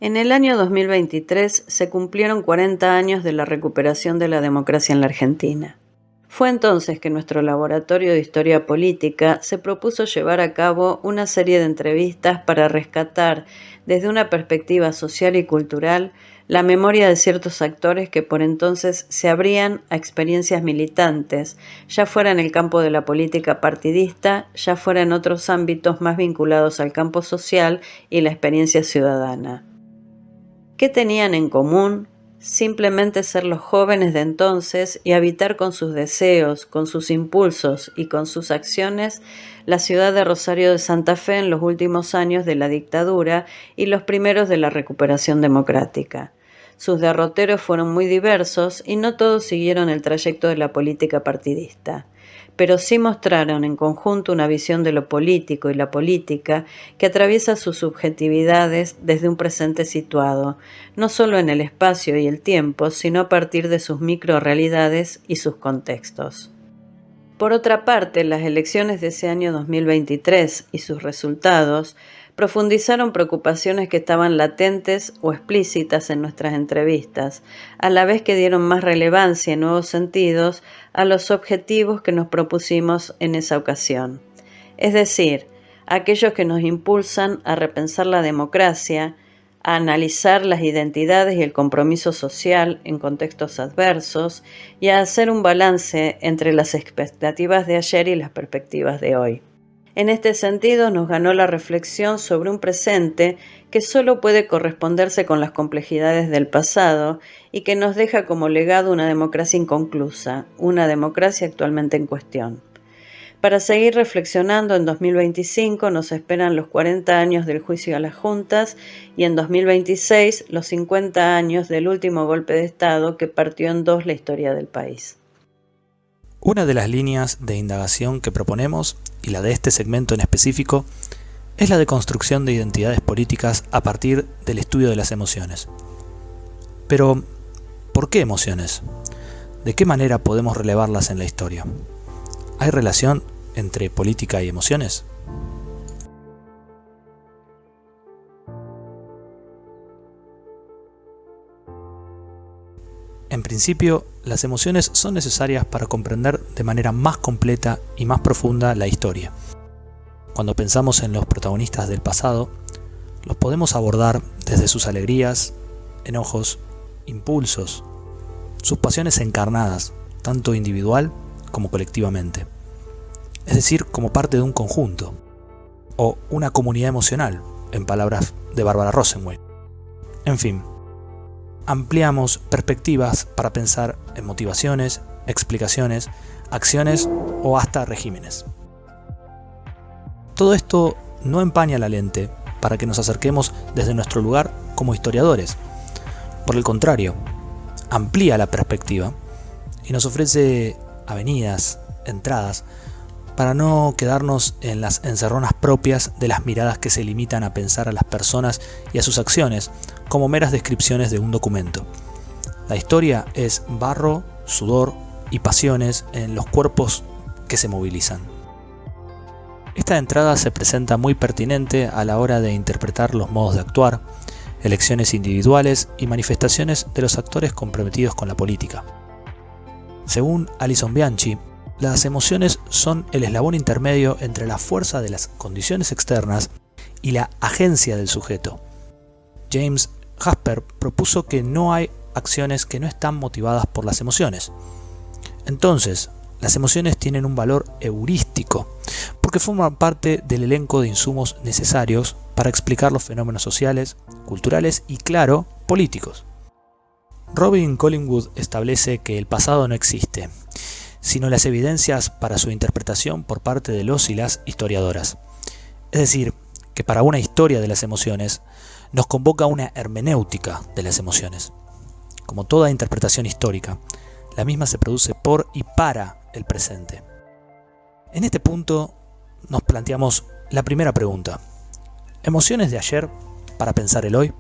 En el año 2023 se cumplieron 40 años de la recuperación de la democracia en la Argentina. Fue entonces que nuestro laboratorio de historia política se propuso llevar a cabo una serie de entrevistas para rescatar, desde una perspectiva social y cultural, la memoria de ciertos actores que por entonces se abrían a experiencias militantes, ya fuera en el campo de la política partidista, ya fuera en otros ámbitos más vinculados al campo social y la experiencia ciudadana. ¿Qué tenían en común? Simplemente ser los jóvenes de entonces y habitar con sus deseos, con sus impulsos y con sus acciones la ciudad de Rosario de Santa Fe en los últimos años de la dictadura y los primeros de la recuperación democrática. Sus derroteros fueron muy diversos y no todos siguieron el trayecto de la política partidista, pero sí mostraron en conjunto una visión de lo político y la política que atraviesa sus subjetividades desde un presente situado, no solo en el espacio y el tiempo, sino a partir de sus microrrealidades y sus contextos. Por otra parte, las elecciones de ese año 2023 y sus resultados profundizaron preocupaciones que estaban latentes o explícitas en nuestras entrevistas, a la vez que dieron más relevancia y nuevos sentidos a los objetivos que nos propusimos en esa ocasión. Es decir, aquellos que nos impulsan a repensar la democracia, a analizar las identidades y el compromiso social en contextos adversos y a hacer un balance entre las expectativas de ayer y las perspectivas de hoy. En este sentido, nos ganó la reflexión sobre un presente que solo puede corresponderse con las complejidades del pasado y que nos deja como legado una democracia inconclusa, una democracia actualmente en cuestión. Para seguir reflexionando, en 2025 nos esperan los 40 años del juicio a las juntas y en 2026 los 50 años del último golpe de Estado que partió en dos la historia del país. Una de las líneas de indagación que proponemos, y la de este segmento en específico, es la de construcción de identidades políticas a partir del estudio de las emociones. Pero, ¿por qué emociones? ¿De qué manera podemos relevarlas en la historia? ¿Hay relación entre política y emociones? En principio, las emociones son necesarias para comprender de manera más completa y más profunda la historia. Cuando pensamos en los protagonistas del pasado, los podemos abordar desde sus alegrías, enojos, impulsos, sus pasiones encarnadas, tanto individual como colectivamente. Es decir, como parte de un conjunto, o una comunidad emocional, en palabras de Bárbara Rosenwein. En fin, ampliamos perspectivas para pensar en motivaciones, explicaciones, acciones o hasta regímenes. Todo esto no empaña la lente para que nos acerquemos desde nuestro lugar como historiadores. Por el contrario, amplía la perspectiva y nos ofrece avenidas, entradas, para no quedarnos en las encerronas propias de las miradas que se limitan a pensar a las personas y a sus acciones como meras descripciones de un documento. La historia es barro, sudor y pasiones en los cuerpos que se movilizan. Esta entrada se presenta muy pertinente a la hora de interpretar los modos de actuar, elecciones individuales y manifestaciones de los actores comprometidos con la política. Según Alison Bianchi, las emociones son el eslabón intermedio entre la fuerza de las condiciones externas y la agencia del sujeto. James Jasper propuso que no hay acciones que no están motivadas por las emociones. Entonces, las emociones tienen un valor heurístico, porque forman parte del elenco de insumos necesarios para explicar los fenómenos sociales, culturales y, claro, políticos. Robin Collingwood establece que el pasado no existe, sino las evidencias para su interpretación por parte de los y las historiadoras. Es decir, que para una historia de las emociones nos convoca una hermenéutica de las emociones. Como toda interpretación histórica, la misma se produce por y para el presente. En este punto nos planteamos la primera pregunta. ¿Emociones de ayer para pensar el hoy?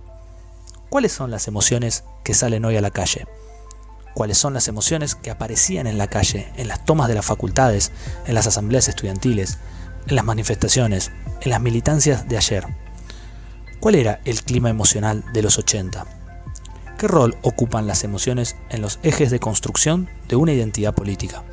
¿Cuáles son las emociones que salen hoy a la calle? ¿Cuáles son las emociones que aparecían en la calle, en las tomas de las facultades, en las asambleas estudiantiles, en las manifestaciones, en las militancias de ayer? ¿Cuál era el clima emocional de los 80? ¿Qué rol ocupan las emociones en los ejes de construcción de una identidad política?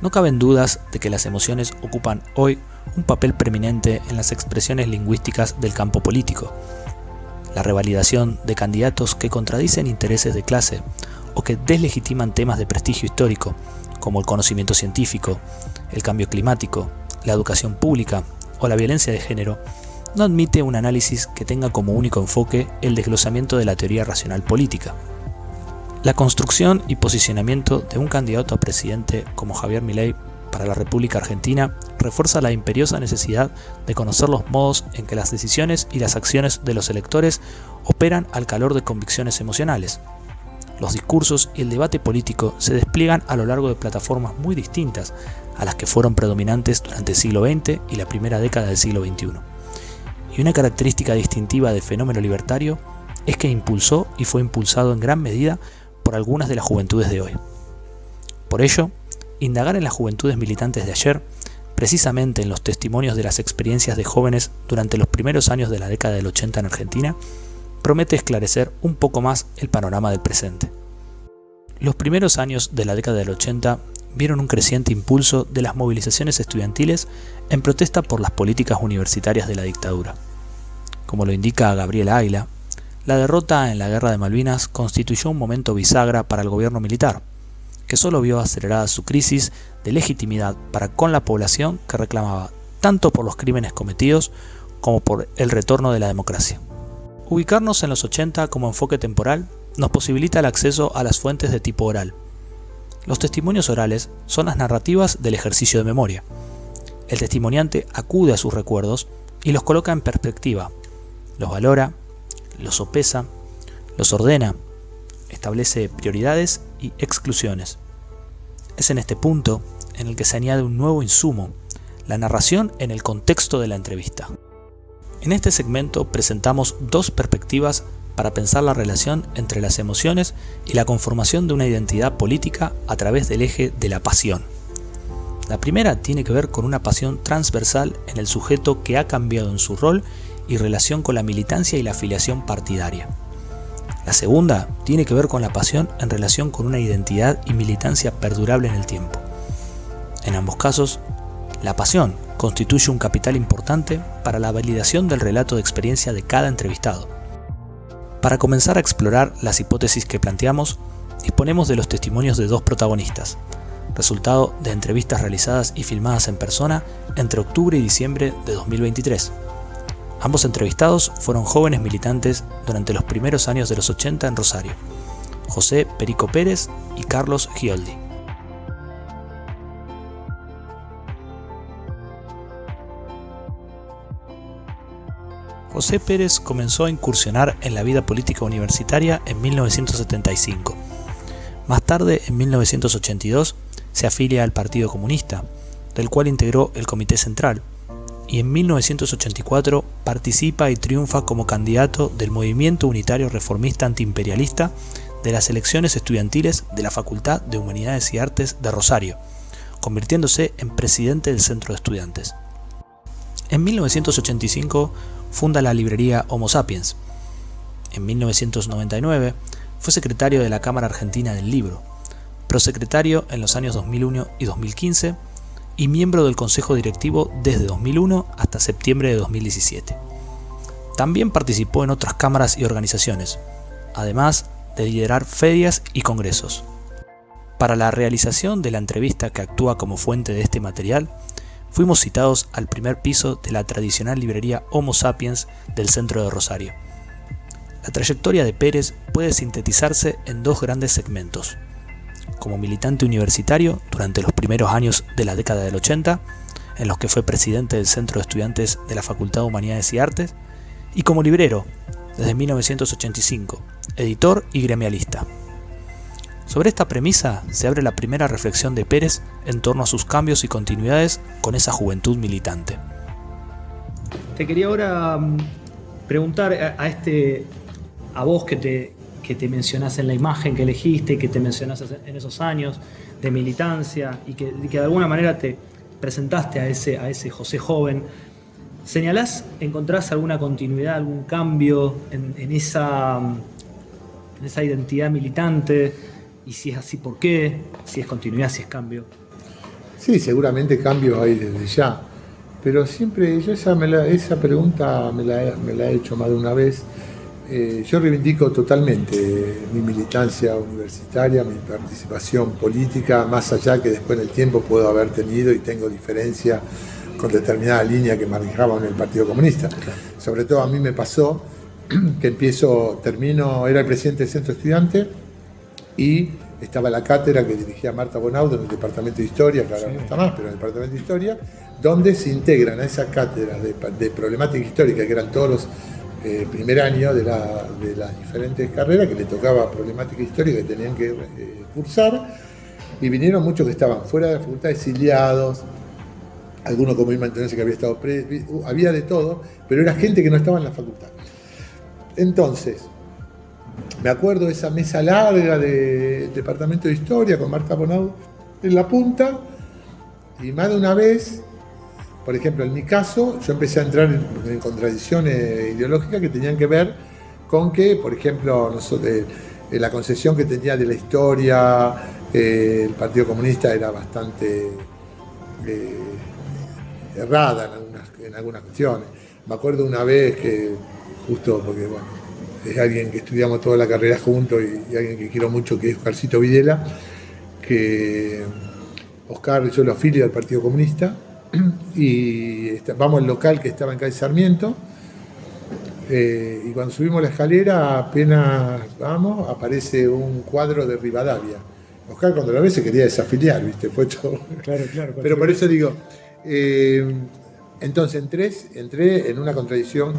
No caben dudas de que las emociones ocupan hoy un papel preeminente en las expresiones lingüísticas del campo político. La revalidación de candidatos que contradicen intereses de clase o que deslegitiman temas de prestigio histórico, como el conocimiento científico, el cambio climático, la educación pública o la violencia de género, no admite un análisis que tenga como único enfoque el desglosamiento de la teoría racional política. La construcción y posicionamiento de un candidato a presidente como Javier Milei para la República Argentina refuerza la imperiosa necesidad de conocer los modos en que las decisiones y las acciones de los electores operan al calor de convicciones emocionales. Los discursos y el debate político se despliegan a lo largo de plataformas muy distintas a las que fueron predominantes durante el siglo XX y la primera década del siglo XXI. Y una característica distintiva del fenómeno libertario es que impulsó y fue impulsado en gran medida por algunas de las juventudes de hoy. Por ello, indagar en las juventudes militantes de ayer, precisamente en los testimonios de las experiencias de jóvenes durante los primeros años de la década del 80 en Argentina, promete esclarecer un poco más el panorama del presente. Los primeros años de la década del 80 vieron un creciente impulso de las movilizaciones estudiantiles en protesta por las políticas universitarias de la dictadura. Como lo indica Gabriela Ayla, la derrota en la Guerra de Malvinas constituyó un momento bisagra para el gobierno militar, que solo vio acelerada su crisis de legitimidad para con la población que reclamaba tanto por los crímenes cometidos como por el retorno de la democracia. Ubicarnos en los 80 como enfoque temporal nos posibilita el acceso a las fuentes de tipo oral. Los testimonios orales son las narrativas del ejercicio de memoria. El testimoniante acude a sus recuerdos y los coloca en perspectiva, los valora, los sopesa, los ordena, establece prioridades y exclusiones. Es en este punto en el que se añade un nuevo insumo, la narración en el contexto de la entrevista. En este segmento presentamos dos perspectivas para pensar la relación entre las emociones y la conformación de una identidad política a través del eje de la pasión. La primera tiene que ver con una pasión transversal en el sujeto que ha cambiado en su rol y relación con la militancia y la afiliación partidaria. La segunda tiene que ver con la pasión en relación con una identidad y militancia perdurable en el tiempo. En ambos casos, la pasión constituye un capital importante para la validación del relato de experiencia de cada entrevistado. Para comenzar a explorar las hipótesis que planteamos, disponemos de los testimonios de dos protagonistas, resultado de entrevistas realizadas y filmadas en persona entre octubre y diciembre de 2023. Ambos entrevistados fueron jóvenes militantes durante los primeros años de los 80 en Rosario, José Perico Pérez y Carlos Gioldi. José Pérez comenzó a incursionar en la vida política universitaria en 1975. Más tarde, en 1982, se afilia al Partido Comunista, del cual integró el Comité Central, y en 1984 participa y triunfa como candidato del Movimiento Unitario Reformista Antiimperialista de las elecciones estudiantiles de la Facultad de Humanidades y Artes de Rosario, convirtiéndose en presidente del Centro de Estudiantes. En 1985 funda la librería Homo Sapiens. En 1999 fue secretario de la Cámara Argentina del Libro, prosecretario en los años 2001 y 2015 y miembro del Consejo Directivo desde 2001 hasta septiembre de 2017. También participó en otras cámaras y organizaciones, además de liderar ferias y congresos. Para la realización de la entrevista que actúa como fuente de este material, fuimos citados al primer piso de la tradicional librería Homo Sapiens del centro de Rosario. La trayectoria de Pérez puede sintetizarse en dos grandes segmentos: como militante universitario durante los primeros años de la década del 80, en los que fue presidente del Centro de Estudiantes de la Facultad de Humanidades y Artes, y como librero desde 1985, editor y gremialista. Sobre esta premisa se abre la primera reflexión de Pérez en torno a sus cambios y continuidades con esa juventud militante. Te quería ahora preguntar a vos que que te mencionás en la imagen que elegiste, que te mencionás en esos años de militancia y que de alguna manera te presentaste a ese José joven, ¿encontrás alguna continuidad, algún cambio en esa identidad militante? Y si es así, ¿por qué? Si es continuidad, si es cambio. Sí, seguramente cambios hay desde ya. Pero siempre, yo esa pregunta me la he hecho más de una vez. Yo reivindico totalmente mi militancia universitaria, mi participación política, más allá que después en el tiempo puedo haber tenido y tengo diferencia con determinada línea que manejaban en el Partido Comunista. Claro. Sobre todo a mí me pasó que era el presidente del Centro Estudiante y estaba la cátedra que dirigía Marta Bonaudo en el Departamento de Historia, que ahora no está más, pero en el Departamento de Historia, donde se integran a esa cátedra de problemática histórica, que eran todos los primer año de las diferentes carreras, que le tocaba problemática histórica que tenían que cursar, y vinieron muchos que estaban fuera de la facultad, exiliados, algunos como Irma Antonese que había estado preso, había de todo, pero era gente que no estaba en la facultad. Entonces, me acuerdo de esa mesa larga del Departamento de Historia con Marta Bonaudo en la punta, y más de una vez, por ejemplo, en mi caso, yo empecé a entrar en contradicciones ideológicas que tenían que ver con que, por ejemplo, la concepción que tenía de la historia, el Partido Comunista era bastante errada en algunas cuestiones. Me acuerdo una vez que, justo porque, bueno, es alguien que estudiamos toda la carrera juntos y alguien que quiero mucho, que es Oscarcito Videla, que Oscar, yo lo afilio al Partido Comunista, y vamos al local que estaba en calle Sarmiento, y cuando subimos la escalera, apenas vamos, aparece un cuadro de Rivadavia. Oscar, cuando lo ve, se quería desafiliar, ¿viste? Fue todo. Claro. Pero por eso digo, entonces entré en una contradicción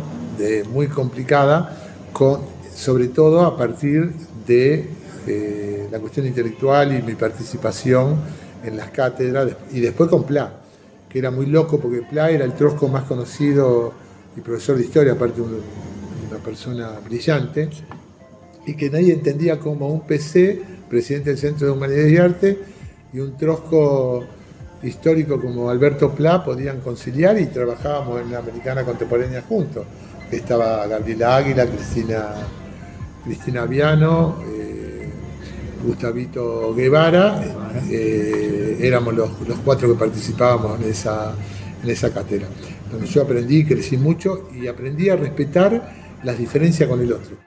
muy complicada, sobre todo a partir de la cuestión intelectual y mi participación en las cátedras, y después con Pla, que era muy loco porque Pla era el trosco más conocido y profesor de historia, aparte una persona brillante, y que nadie entendía cómo un PC, presidente del Centro de Humanidades y Arte, y un trosco histórico como Alberto Pla podían conciliar, y trabajábamos en la Americana Contemporánea juntos. Estaba Gabriela Águila, Cristina Viano, Gustavito Guevara, éramos los cuatro que participábamos en esa cátedra, donde yo aprendí, crecí mucho y aprendí a respetar las diferencias con el otro.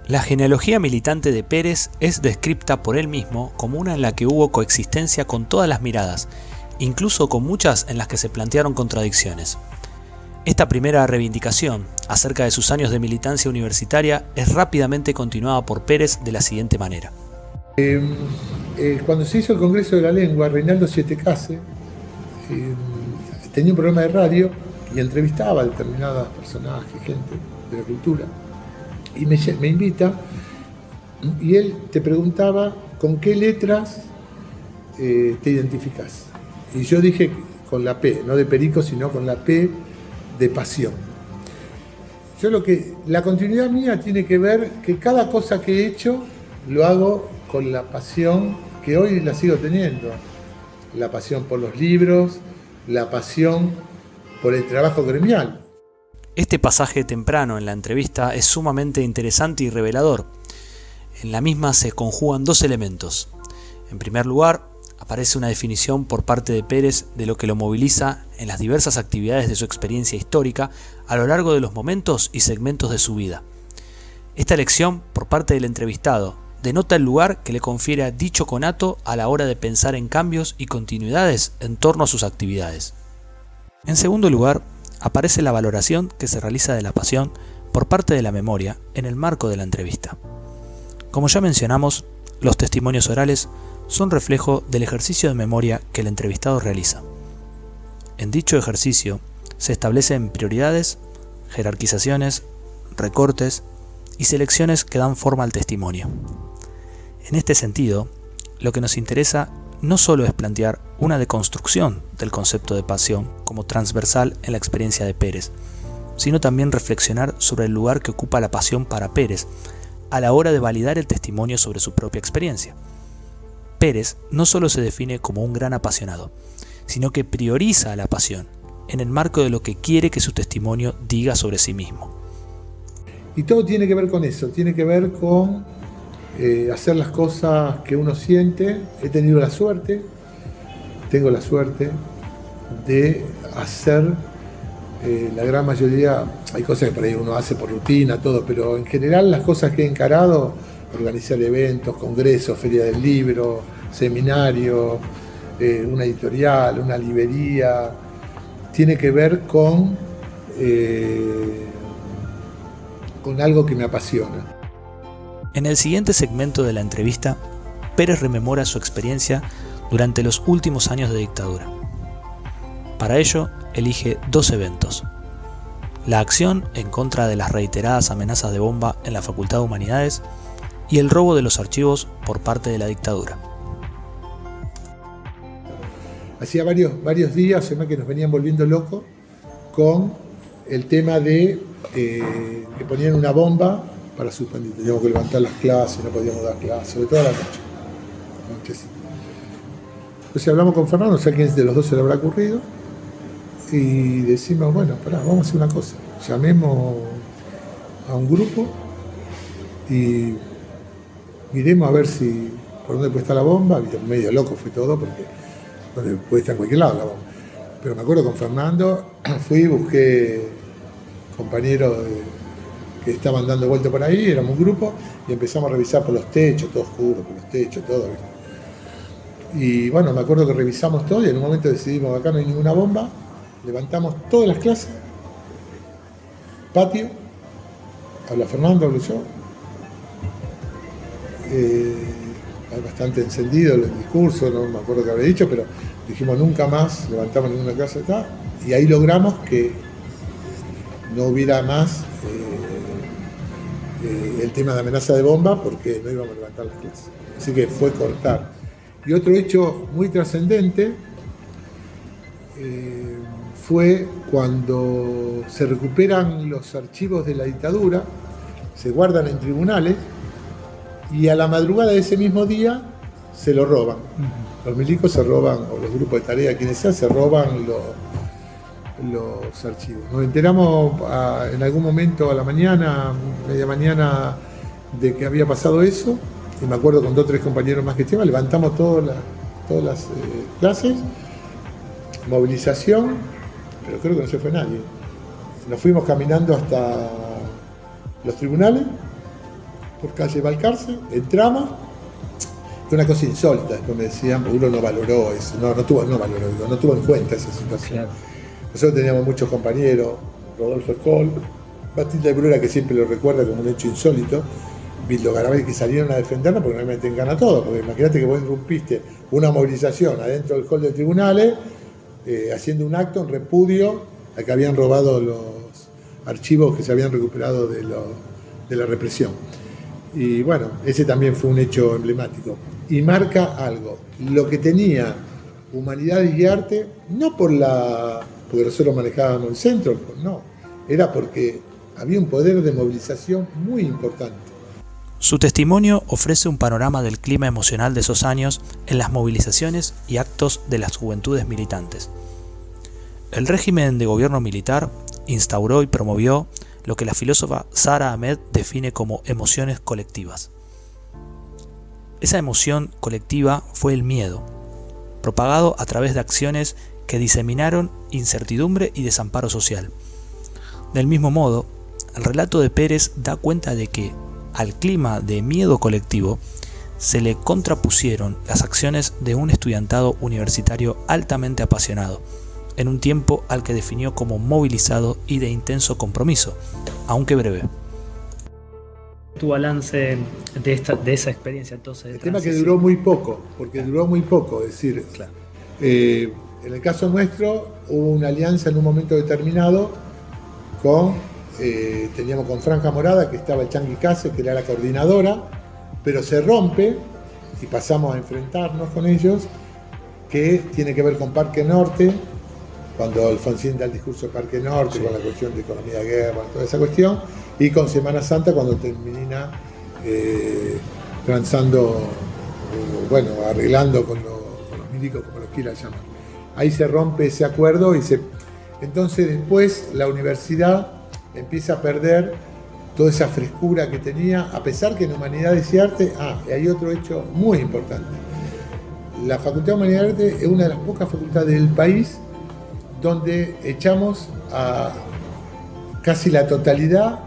La genealogía militante de Pérez es descripta por él mismo como una en la que hubo coexistencia con todas las miradas, incluso con muchas en las que se plantearon contradicciones. Esta primera reivindicación acerca de sus años de militancia universitaria es rápidamente continuada por Pérez de la siguiente manera. Cuando se hizo el Congreso de la Lengua, Reinaldo Sietecase tenía un programa de radio y entrevistaba a determinadas personajes, gente de la cultura, y me invita, y él te preguntaba con qué letras te identificás. Y yo dije con la P, no de perico, sino con la P de pasión. La continuidad mía tiene que ver que cada cosa que he hecho lo hago con la pasión que hoy la sigo teniendo. La pasión por los libros, la pasión por el trabajo gremial. Este pasaje temprano en la entrevista es sumamente interesante y revelador. En la misma se conjugan dos elementos. En primer lugar, aparece una definición por parte de Pérez de lo que lo moviliza en las diversas actividades de su experiencia histórica a lo largo de los momentos y segmentos de su vida. Esta elección por parte del entrevistado denota el lugar que le confiere a dicho conato a la hora de pensar en cambios y continuidades en torno a sus actividades. En segundo lugar, aparece la valoración que se realiza de la pasión por parte de la memoria en el marco de la entrevista. Como ya mencionamos, los testimonios orales son reflejo del ejercicio de memoria que el entrevistado realiza. En dicho ejercicio se establecen prioridades, jerarquizaciones, recortes y selecciones que dan forma al testimonio. En este sentido, lo que nos interesa no solo es plantear una deconstrucción del concepto de pasión como transversal en la experiencia de Pérez, sino también reflexionar sobre el lugar que ocupa la pasión para Pérez, a la hora de validar el testimonio sobre su propia experiencia. Pérez no solo se define como un gran apasionado, sino que prioriza la pasión en el marco de lo que quiere que su testimonio diga sobre sí mismo. Y todo tiene que ver con eso, tiene que ver con hacer las cosas que uno siente. Tengo la suerte de hacer la gran mayoría, hay cosas que por ahí uno hace por rutina, todo, pero en general las cosas que he encarado, organizar eventos, congresos, feria del libro, seminarios, una editorial, una librería, tiene que ver con algo que me apasiona. En el siguiente segmento de la entrevista, Pérez rememora su experiencia durante los últimos años de dictadura. Para ello, elige 2 eventos: la acción en contra de las reiteradas amenazas de bomba en la Facultad de Humanidades y el robo de los archivos por parte de la dictadura. Hacía varios días que nos venían volviendo locos con el tema de que ponían una bomba para suspender. Teníamos que levantar las clases, no podíamos dar clases, sobre todo a la noche. Entonces hablamos con Fernando, no sé a quién de los dos se le habrá ocurrido, y decimos, bueno, vamos a hacer una cosa, llamemos a un grupo y miremos a ver por dónde puede estar la bomba. Medio loco fue todo, porque puede estar en cualquier lado la bomba. Pero me acuerdo con Fernando, fui, busqué compañeros que estaban dando vuelta por ahí, éramos un grupo, y empezamos a revisar por los techos, todo oscuro, por los techos, todo. Y bueno, me acuerdo que revisamos todo y en un momento decidimos, acá no hay ninguna bomba, levantamos todas las clases, patio, habla Fernando, hablo yo, bastante encendido el discurso, no me acuerdo qué habré dicho, pero dijimos nunca más levantamos ninguna clase acá, y ahí logramos que no hubiera más el tema de amenaza de bomba, porque no íbamos a levantar las clases. Así que fue cortar. Y otro hecho muy trascendente fue cuando se recuperan los archivos de la dictadura, se guardan en tribunales, y a la madrugada de ese mismo día se lo roban. Los milicos se roban, o los grupos de tarea, quienes sean, se roban los archivos. Nos enteramos en algún momento a la mañana, media mañana, de que había pasado eso, y me acuerdo con 2 o 3 compañeros más que estaban, levantamos todas las clases, movilización, pero creo que no se fue nadie. Nos fuimos caminando hasta los tribunales, por calle Balcarce, entramos, fue una cosa insólita, después me decían, uno no valoró eso, no tuvo en cuenta esa situación. Claro. Nosotros teníamos muchos compañeros, Rodolfo Escol, Matilde Brura, que siempre lo recuerda como un hecho insólito, Vildo Garabay, que salieron a defendernos porque no me meten gana todo, porque imagínate que vos irrumpiste una movilización adentro del hall de tribunales, haciendo un acto en repudio a que habían robado los archivos que se habían recuperado de la represión. Y bueno, ese también fue un hecho emblemático. Y marca algo, lo que tenía Humanidades y Arte, no porque nosotros manejábamos el centro, no, era porque había un poder de movilización muy importante. Su testimonio ofrece un panorama del clima emocional de esos años en las movilizaciones y actos de las juventudes militantes. El régimen de gobierno militar instauró y promovió lo que la filósofa Sara Ahmed define como emociones colectivas. Esa emoción colectiva fue el miedo, propagado a través de acciones que diseminaron incertidumbre y desamparo social. Del mismo modo, el relato de Pérez da cuenta de que al clima de miedo colectivo se le contrapusieron las acciones de un estudiantado universitario altamente apasionado, en un tiempo al que definió como movilizado y de intenso compromiso, aunque breve. Tu balance de esa experiencia entonces. El tema que duró muy poco, es decir, claro. En el caso nuestro hubo una alianza en un momento determinado teníamos con Franja Morada, que estaba el Chanqui Cáceres, que era la coordinadora, pero se rompe y pasamos a enfrentarnos con ellos, que tiene que ver con Parque Norte, cuando Alfonsín da el discurso de Parque Norte, sí, con la cuestión de economía de guerra, toda esa cuestión, y con Semana Santa, cuando termina transando, arreglando con los milicos, como los quiera llamar. Ahí se rompe ese acuerdo entonces después la universidad empieza a perder toda esa frescura que tenía, a pesar que en Humanidades y Arte, y hay otro hecho muy importante. La Facultad de Humanidades y Arte es una de las pocas facultades del país donde echamos a casi la totalidad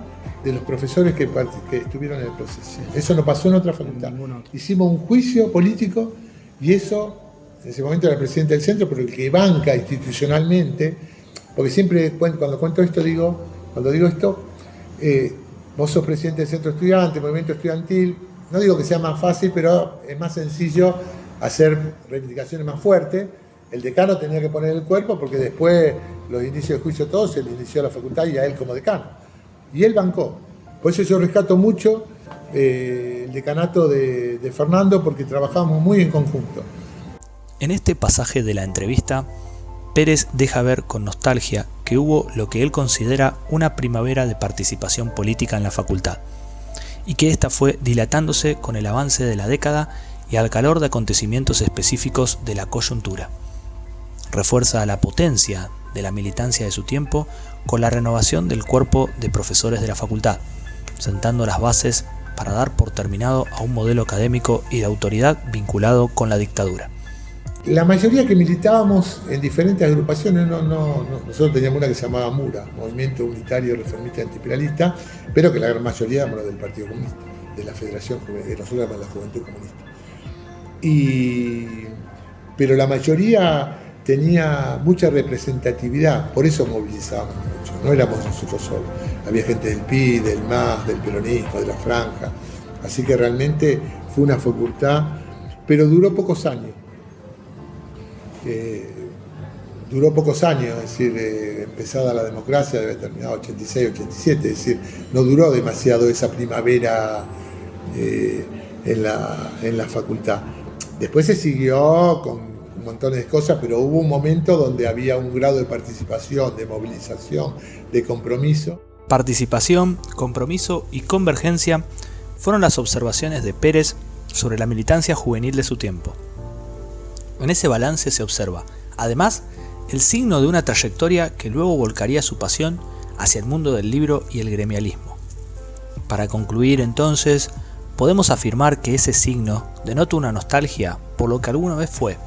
de los profesores que estuvieron en el proceso. Eso no pasó en otra facultad. Hicimos un juicio político y eso, en ese momento era el presidente del centro, pero el que banca institucionalmente, porque siempre cuando cuento esto cuando digo esto, vos sos presidente del centro estudiante, movimiento estudiantil, no digo que sea más fácil, pero es más sencillo hacer reivindicaciones más fuertes. El decano tenía que poner el cuerpo porque después los inicios de juicio todos se le inició a la facultad y a él como decano. Y él bancó. Por eso yo rescato mucho el decanato de Fernando, porque trabajamos muy en conjunto. En este pasaje de la entrevista, Pérez deja ver con nostalgia que hubo lo que él considera una primavera de participación política en la facultad, y que ésta fue dilatándose con el avance de la década y al calor de acontecimientos específicos de la coyuntura. Refuerza la potencia de la militancia de su tiempo con la renovación del cuerpo de profesores de la facultad, sentando las bases para dar por terminado a un modelo académico y de autoridad vinculado con la dictadura. La mayoría que militábamos en diferentes agrupaciones, nosotros teníamos una que se llamaba MURA, Movimiento Unitario Reformista Antiimperialista, pero que la gran mayoría éramos del Partido Comunista, de la Federación, nosotros éramos la Juventud Comunista. Pero la mayoría tenía mucha representatividad, por eso movilizábamos mucho, no éramos nosotros solos, había gente del PI, del MAS, del peronismo, de la Franja, así que realmente fue una facultad, pero duró pocos años. Es decir, empezada la democracia, debe haber terminado 86, 87, es decir, no duró demasiado esa primavera en la facultad. Después se siguió con montones de cosas, pero hubo un momento donde había un grado de participación, de movilización, de compromiso. Participación, compromiso y convergencia fueron las observaciones de Pérez sobre la militancia juvenil de su tiempo. En ese balance se observa, además, el signo de una trayectoria que luego volcaría su pasión hacia el mundo del libro y el gremialismo. Para concluir, entonces, podemos afirmar que ese signo denota una nostalgia por lo que alguna vez fue,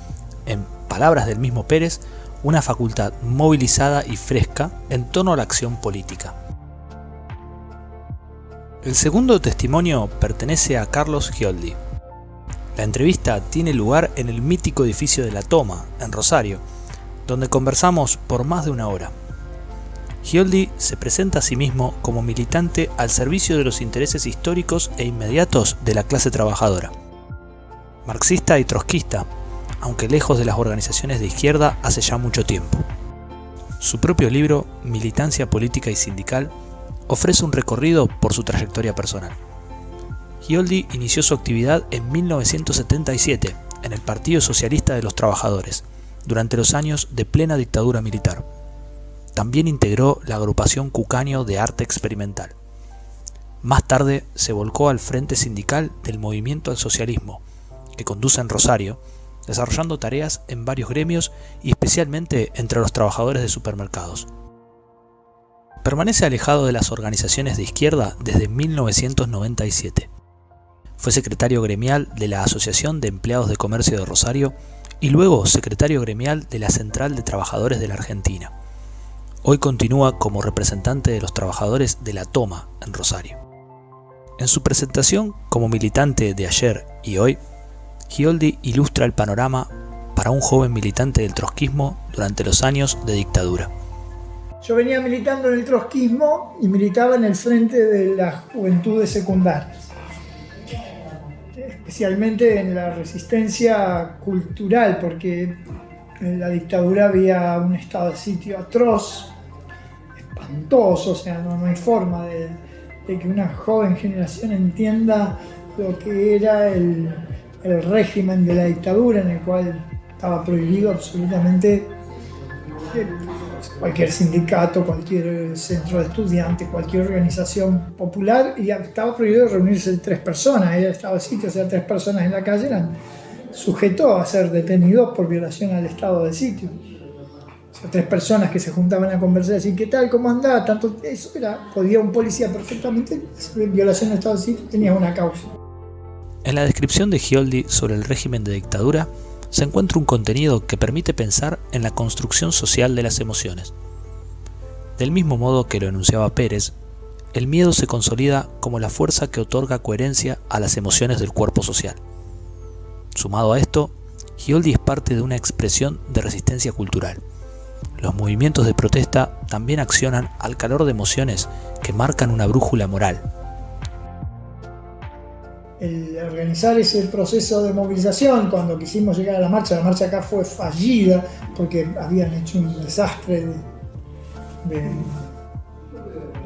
en palabras del mismo Pérez, una facultad movilizada y fresca en torno a la acción política. El segundo testimonio pertenece a Carlos Scioldi. La entrevista tiene lugar en el mítico edificio de La Toma, en Rosario, donde conversamos por más de una hora. Scioldi se presenta a sí mismo como militante al servicio de los intereses históricos e inmediatos de la clase trabajadora. Marxista y trotskista, aunque lejos de las organizaciones de izquierda hace ya mucho tiempo. Su propio libro, Militancia Política y Sindical, ofrece un recorrido por su trayectoria personal. Scioldi inició su actividad en 1977 en el Partido Socialista de los Trabajadores, durante los años de plena dictadura militar. También integró la agrupación Cucaño de Arte Experimental. Más tarde se volcó al frente sindical del Movimiento al Socialismo, que conduce en Rosario, desarrollando tareas en varios gremios y especialmente entre los trabajadores de supermercados. Permanece alejado de las organizaciones de izquierda desde 1997. Fue secretario gremial de la Asociación de Empleados de Comercio de Rosario y luego secretario gremial de la Central de Trabajadores de la Argentina. Hoy continúa como representante de los trabajadores de La Toma en Rosario. En su presentación como militante de ayer y hoy, Scioldi ilustra el panorama para un joven militante del trotskismo durante los años de dictadura. Yo venía militando en el trotskismo y militaba en el frente de las juventudes secundarias, especialmente en la resistencia cultural, porque en la dictadura había un estado de sitio atroz, espantoso, o sea, no hay forma de que una joven generación entienda lo que era el régimen de la dictadura, en el cual estaba prohibido absolutamente cualquier sindicato, cualquier centro de estudiantes, cualquier organización popular, y estaba prohibido reunirse de 3 personas. Era estado de sitio, o sea, 3 personas en la calle eran sujetos a ser detenidos por violación al estado de sitio. O sea, 3 personas que se juntaban a conversar y decir, ¿qué tal? ¿Cómo andás? Tanto, eso era, podía un policía perfectamente hacer violación al estado de sitio, tenía una causa. En la descripción de Gioldi sobre el régimen de dictadura, se encuentra un contenido que permite pensar en la construcción social de las emociones. Del mismo modo que lo enunciaba Pérez, el miedo se consolida como la fuerza que otorga coherencia a las emociones del cuerpo social. Sumado a esto, Gioldi es parte de una expresión de resistencia cultural. Los movimientos de protesta también accionan al calor de emociones que marcan una brújula moral. El organizar ese proceso de movilización, cuando quisimos llegar a la marcha acá fue fallida porque habían hecho un desastre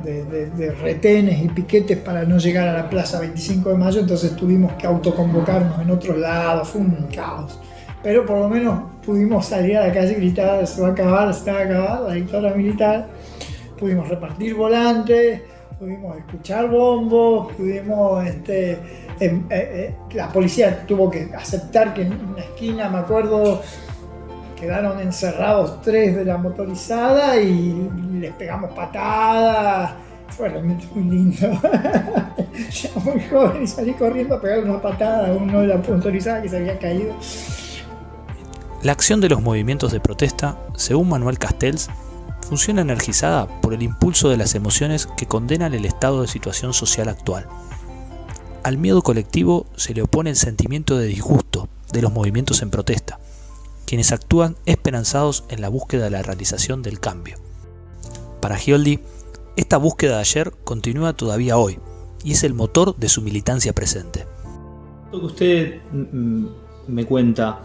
de retenes y piquetes para no llegar a la plaza 25 de mayo, entonces tuvimos que autoconvocarnos en otros lados, fue un caos. Pero por lo menos pudimos salir a la calle y gritar, se va a acabar la dictadura militar, pudimos repartir volantes, pudimos escuchar bombos, pudimos, la policía tuvo que aceptar que en una esquina, me acuerdo, quedaron encerrados 3 de la motorizada y les pegamos patadas. Fue realmente muy lindo. Yo muy joven y salí corriendo a pegar una patada a uno de la motorizada que se había caído. La acción de los movimientos de protesta, según Manuel Castells, funciona energizada por el impulso de las emociones que condenan el estado de situación social actual. Al miedo colectivo se le opone el sentimiento de disgusto de los movimientos en protesta, quienes actúan esperanzados en la búsqueda de la realización del cambio. Para Gioldi, esta búsqueda de ayer continúa todavía hoy y es el motor de su militancia presente. Lo que usted me cuenta,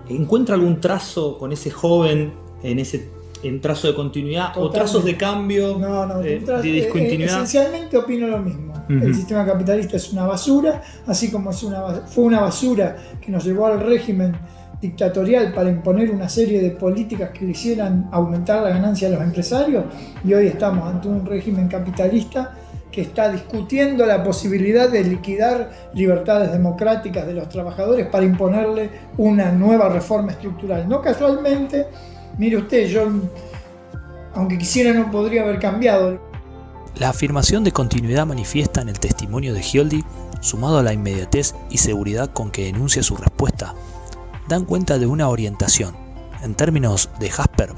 ¿encuentra algún trazo con ese joven en trazo de continuidad? Totalmente. ¿O trazos de cambio, de discontinuidad? Esencialmente opino lo mismo. El sistema capitalista es una basura, así como fue una basura que nos llevó al régimen dictatorial para imponer una serie de políticas que le hicieran aumentar la ganancia de los empresarios, y hoy estamos ante un régimen capitalista que está discutiendo la posibilidad de liquidar libertades democráticas de los trabajadores para imponerle una nueva reforma estructural. No casualmente, mire usted, yo, aunque quisiera, no podría haber cambiado. La afirmación de continuidad manifiesta en el testimonio de Gioldi, sumado a la inmediatez y seguridad con que enuncia su respuesta, dan cuenta de una orientación, en términos de Jasper,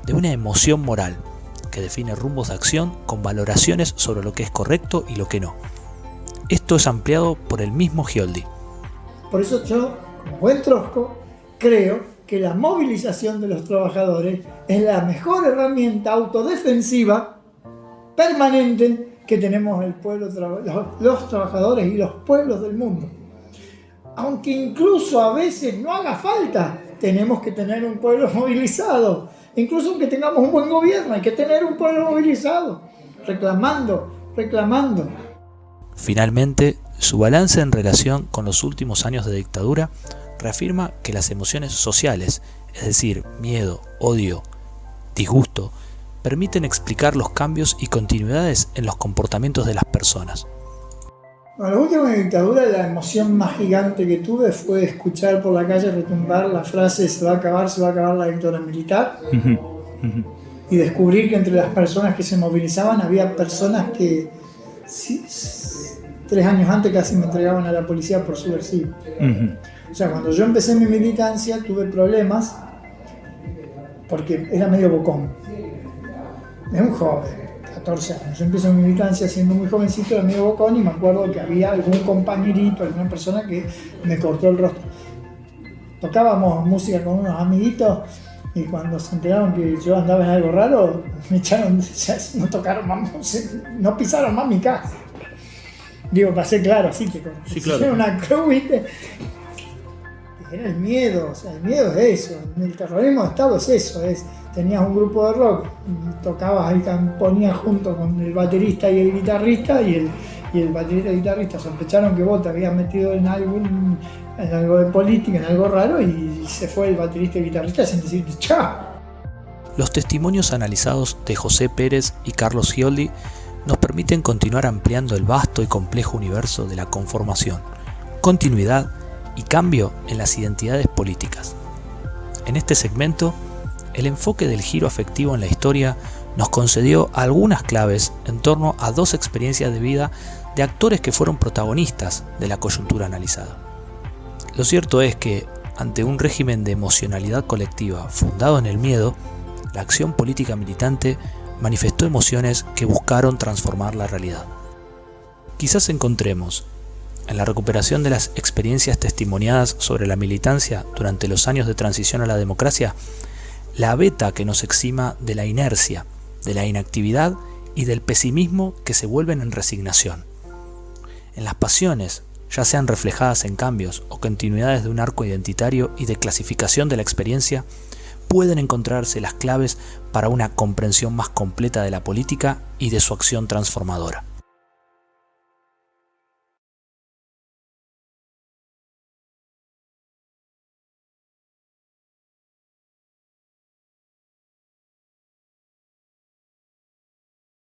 de una emoción moral, que define rumbos de acción con valoraciones sobre lo que es correcto y lo que no. Esto es ampliado por el mismo Gioldi. Por eso yo, como buen trosco, creo que la movilización de los trabajadores es la mejor herramienta autodefensiva permanente que tenemos el pueblo, los trabajadores y los pueblos del mundo. Aunque incluso a veces no haga falta, tenemos que tener un pueblo movilizado. Incluso aunque tengamos un buen gobierno, hay que tener un pueblo movilizado, reclamando. Finalmente, su balance en relación con los últimos años de dictadura reafirma que las emociones sociales, es decir, miedo, odio, disgusto, permiten explicar los cambios y continuidades en los comportamientos de las personas. Bueno, la última dictadura, la emoción más gigante que tuve fue escuchar por la calle retumbar la frase se va a acabar la dictadura militar. Y descubrir que entre las personas que se movilizaban había personas que 3 años antes casi me entregaban a la policía por subversivo. O sea, cuando yo empecé mi militancia tuve problemas porque era medio bocón. Es un joven, 14 años. Yo empecé mi militancia siendo muy jovencito, era medio bocón, y me acuerdo que había algún compañerito, alguna persona que me cortó el rostro. Tocábamos música con unos amiguitos y cuando se enteraron que yo andaba en algo raro, me echaron, no tocaron más, no pisaron más mi casa. Digo, pasé claro, así que sí, claro. Era una cruz, ¿viste? Era el miedo, o sea, el miedo es eso, el terrorismo de Estado es eso, tenías un grupo de rock, tocabas ahí, ponías junto con el baterista y el guitarrista, y el baterista y el guitarrista sospecharon que vos te habías metido en algo de política, en algo raro, y se fue el baterista y el guitarrista sin decir chao. los testimonios analizados de José Pérez y Carlos Scioldi nos permiten continuar ampliando el vasto y complejo universo de la conformación, continuidad y cambio en las identidades políticas. En este segmento, el enfoque del giro afectivo en la historia nos concedió algunas claves en torno a dos experiencias de vida de actores que fueron protagonistas de la coyuntura analizada. Lo cierto es que, ante un régimen de emocionalidad colectiva fundado en el miedo, la acción política militante manifestó emociones que buscaron transformar la realidad. Quizás encontremos, en la recuperación de las experiencias testimoniadas sobre la militancia durante los años de transición a la democracia, la veta que nos exima de la inercia, de la inactividad y del pesimismo que se vuelven en resignación. En las pasiones, ya sean reflejadas en cambios o continuidades de un arco identitario y de clasificación de la experiencia, pueden encontrarse las claves para una comprensión más completa de la política y de su acción transformadora.